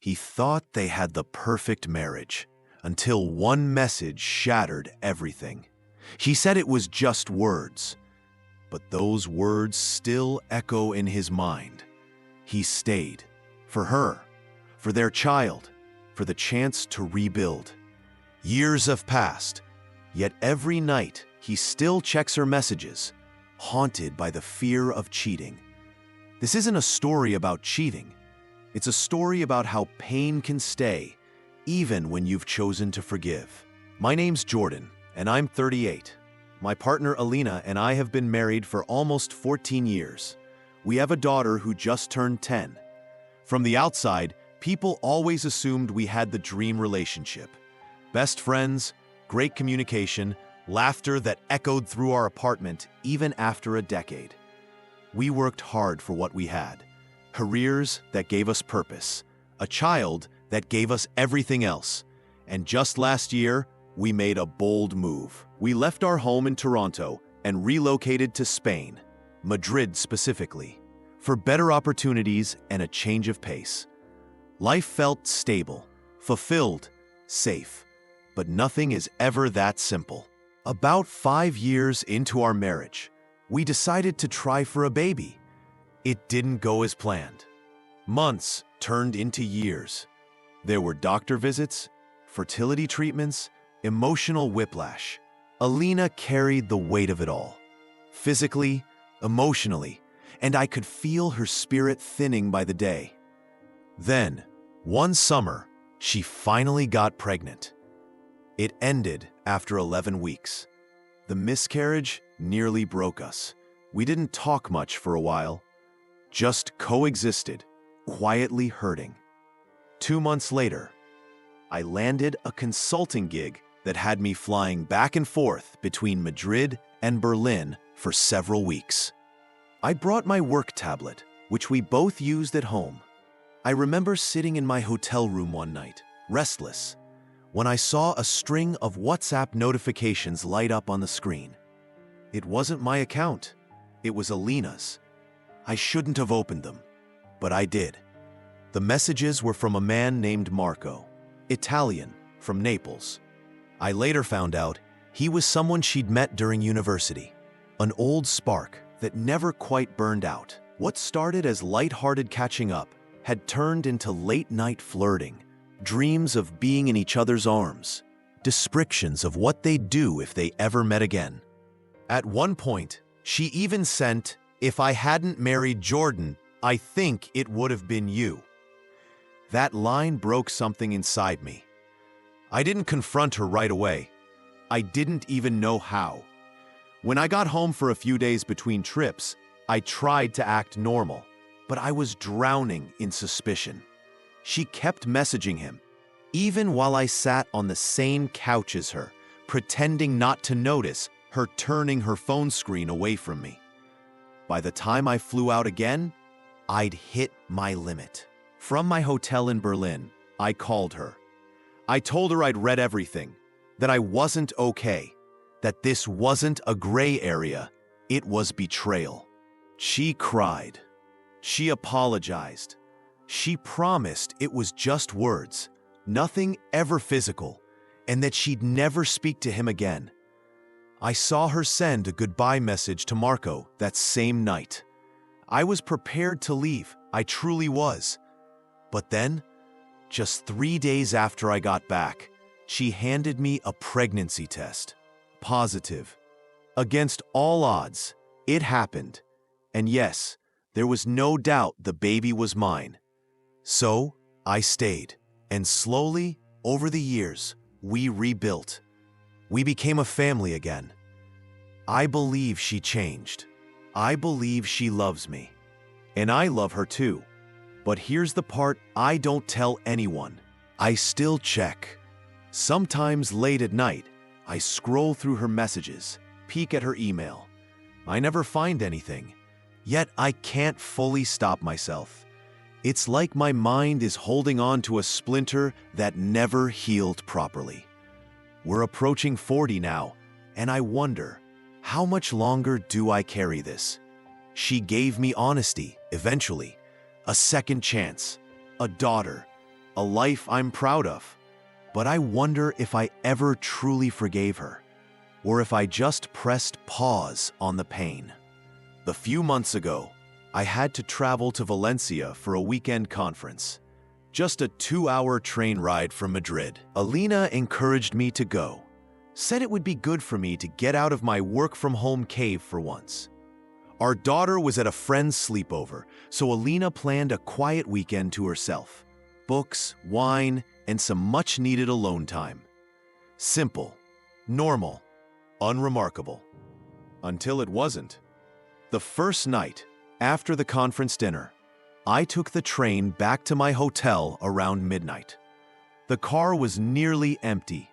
He thought they had the perfect marriage, until one message shattered everything. He said it was just words, but those words still echo in his mind. He stayed. For her, for their child, for the chance to rebuild. Years have passed, yet every night he still checks her messages, haunted by the fear of cheating. This isn't a story about cheating. It's a story about how pain can stay, even when you've chosen to forgive. My name's Jordan, and I'm 38. My partner Alina and I have been married for almost 14 years. We have a daughter who just turned 10. From the outside, people always assumed we had the dream relationship. Best friends, great communication, laughter that echoed through our apartment even after a decade. We worked hard for what we had. Careers that gave us purpose. A child that gave us everything else. And just last year, we made a bold move. We left our home in Toronto and relocated to Spain, Madrid specifically, for better opportunities and a change of pace. Life felt stable, fulfilled, safe, but nothing is ever that simple. About 5 years into our marriage, we decided to try for a baby. It didn't go as planned. Months turned into years. There were doctor visits, fertility treatments, emotional whiplash. Alina carried the weight of it all, physically, emotionally, and I could feel her spirit thinning by the day. Then, one summer, she finally got pregnant. It ended after 11 weeks. The miscarriage nearly broke us. We didn't talk much for a while, just coexisted, quietly hurting. 2 months later, I landed a consulting gig that had me flying back and forth between Madrid and Berlin for several weeks. I brought my work tablet, which we both used at home. I remember sitting in my hotel room one night, restless, when I saw a string of WhatsApp notifications light up on the screen. It wasn't my account. It was Alina's. I shouldn't have opened them, but I did. The messages were from a man named Marco, Italian, from Naples. I later found out he was someone she'd met during university, an old spark that never quite burned out. What started as light-hearted catching up had turned into late-night flirting, dreams of being in each other's arms, descriptions of what they'd do if they ever met again. At one point, she even sent, "If I hadn't married Jordan, I think it would have been you." That line broke something inside me. I didn't confront her right away. I didn't even know how. When I got home for a few days between trips, I tried to act normal, but I was drowning in suspicion. She kept messaging him, even while I sat on the same couch as her, pretending not to notice her turning her phone screen away from me. By the time I flew out again, I'd hit my limit. From my hotel in Berlin, I called her. I told her I'd read everything, that I wasn't okay, that this wasn't a gray area, it was betrayal. She cried. She apologized. She promised it was just words, nothing ever physical, and that she'd never speak to him again. I saw her send a goodbye message to Marco that same night. I was prepared to leave, I truly was. But then, just 3 days after I got back, she handed me a pregnancy test. Positive. Against all odds, it happened. And yes, there was no doubt the baby was mine. So, I stayed. And slowly, over the years, we rebuilt. We became a family again. I believe she changed. I believe she loves me. And I love her too. But here's the part I don't tell anyone. I still check. Sometimes late at night, I scroll through her messages, peek at her email. I never find anything. Yet I can't fully stop myself. It's like my mind is holding on to a splinter that never healed properly. We're approaching 40 now, and I wonder, how much longer do I carry this? She gave me honesty, eventually, a second chance, a daughter, a life I'm proud of. But I wonder if I ever truly forgave her, or if I just pressed pause on the pain. A few months ago, I had to travel to Valencia for a weekend conference. Just a 2-hour train ride from Madrid. Alina encouraged me to go, said it would be good for me to get out of my work-from-home cave for once. Our daughter was at a friend's sleepover, so Alina planned a quiet weekend to herself. Books, wine, and some much-needed alone time. Simple, normal, unremarkable. Until it wasn't. The first night, after the conference dinner, I took the train back to my hotel around midnight. The car was nearly empty,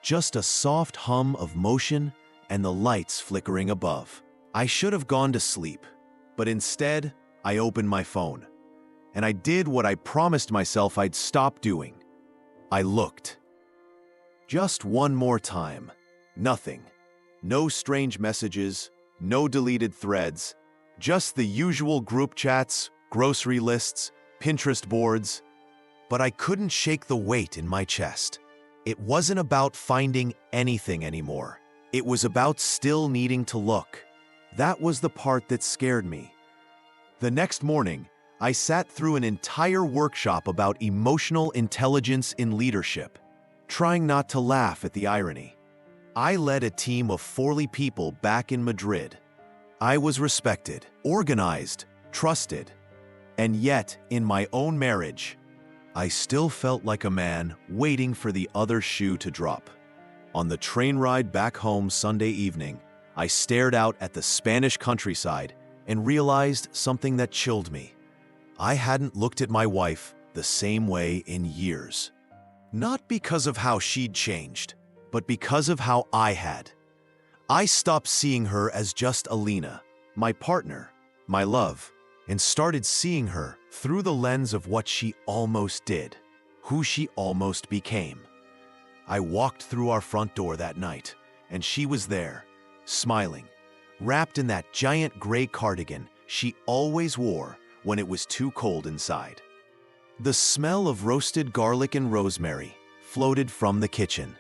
just a soft hum of motion and the lights flickering above. I should have gone to sleep, but instead, I opened my phone, and I did what I promised myself I'd stop doing. I looked. Just one more time. Nothing. No strange messages, no deleted threads, just the usual group chats, grocery lists, Pinterest boards. But I couldn't shake the weight in my chest. It wasn't about finding anything anymore. It was about still needing to look. That was the part that scared me. The next morning, I sat through an entire workshop about emotional intelligence in leadership, trying not to laugh at the irony. I led a team of 40 people back in Madrid. I was respected, organized, trusted. And yet, in my own marriage, I still felt like a man waiting for the other shoe to drop. On the train ride back home Sunday evening, I stared out at the Spanish countryside and realized something that chilled me. I hadn't looked at my wife the same way in years. Not because of how she'd changed, but because of how I had. I stopped seeing her as just Alina, my partner, my love, and started seeing her through the lens of what she almost did, who she almost became. I walked through our front door that night, and she was there, smiling, wrapped in that giant gray cardigan she always wore when it was too cold inside. The smell of roasted garlic and rosemary floated from the kitchen.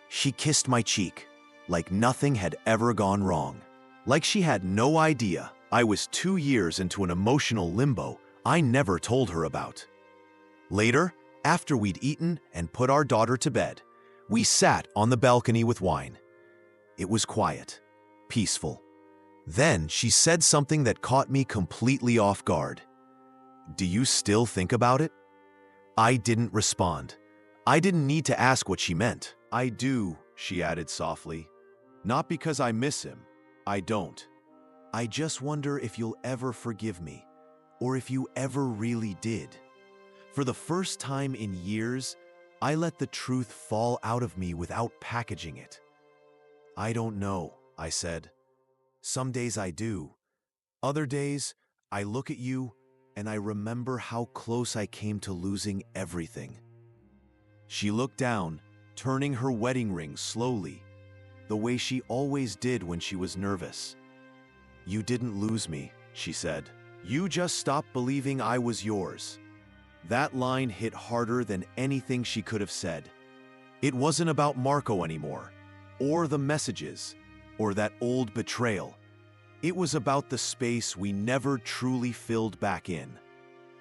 She kissed my cheek, like nothing had ever gone wrong. Like she had no idea I was 2 years into an emotional limbo I never told her about. Later, after we'd eaten and put our daughter to bed, we sat on the balcony with wine. It was quiet, peaceful. Then she said something that caught me completely off guard. "Do you still think about it?" I didn't respond. I didn't need to ask what she meant. "I do," she added softly. "Not because I miss him. I don't. I just wonder if you'll ever forgive me, or if you ever really did." For the first time in years, I let the truth fall out of me without packaging it. "I don't know," I said. "Some days I do. Other days, I look at you and I remember how close I came to losing everything." She looked down, turning her wedding ring slowly, the way she always did when she was nervous. "You didn't lose me," she said. "You just stopped believing I was yours." That line hit harder than anything she could have said. It wasn't about Marco anymore, or the messages, or that old betrayal. It was about the space we never truly filled back in.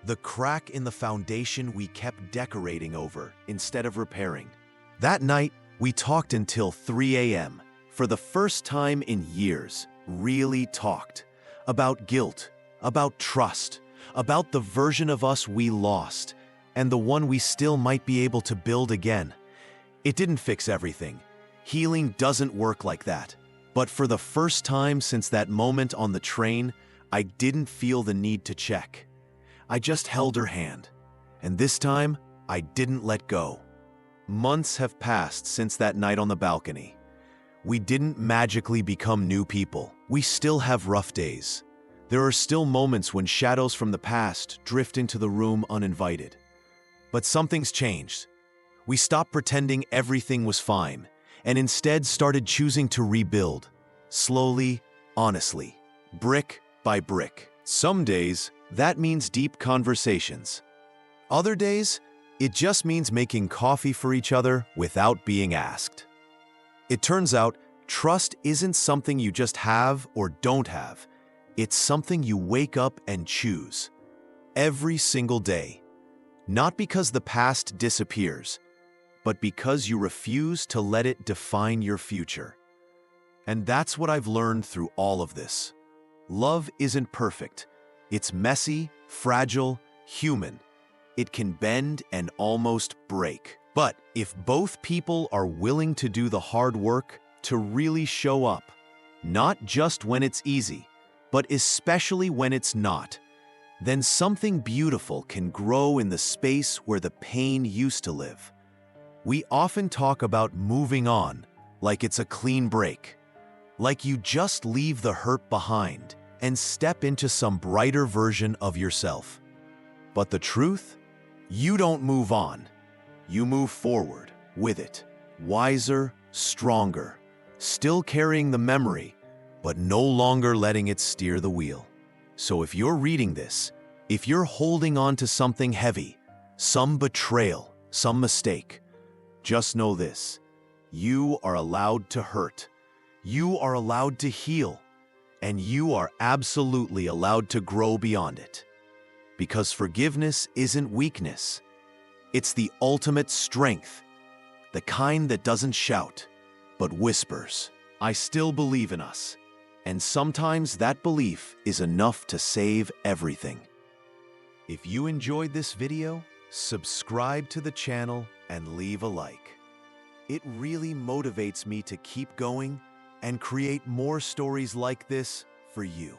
The crack in the foundation we kept decorating over instead of repairing. That night, we talked until 3 a.m. For the first time in years, really talked. About guilt, about trust, about the version of us we lost, and the one we still might be able to build again. It didn't fix everything. Healing doesn't work like that. But for the first time since that moment on the train, I didn't feel the need to check. I just held her hand, and this time, I didn't let go. Months have passed since that night on the balcony. We didn't magically become new people. We still have rough days. There are still moments when shadows from the past drift into the room uninvited. But something's changed. We stopped pretending everything was fine, and instead started choosing to rebuild. Slowly, honestly, brick by brick. Some days, that means deep conversations. Other days, It just means making coffee for each other without being asked. It turns out, trust isn't something you just have or don't have. It's something you wake up and choose every single day. Not because the past disappears, but because you refuse to let it define your future. And that's what I've learned through all of this. Love isn't perfect. It's messy, fragile, human. It can bend and almost break. But if both people are willing to do the hard work, to really show up, not just when it's easy, but especially when it's not, then something beautiful can grow in the space where the pain used to live. We often talk about moving on like it's a clean break, like you just leave the hurt behind and step into some brighter version of yourself. But the truth? You don't move on. You move forward with it, wiser, stronger, still carrying the memory, but no longer letting it steer the wheel. So if you're reading this, if you're holding on to something heavy, some betrayal, some mistake, just know this: you are allowed to hurt, you are allowed to heal, and you are absolutely allowed to grow beyond it. Because forgiveness isn't weakness. It's the ultimate strength, the kind that doesn't shout, but whispers. I still believe in us, and sometimes that belief is enough to save everything. If you enjoyed this video, subscribe to the channel and leave a like. It really motivates me to keep going and create more stories like this for you.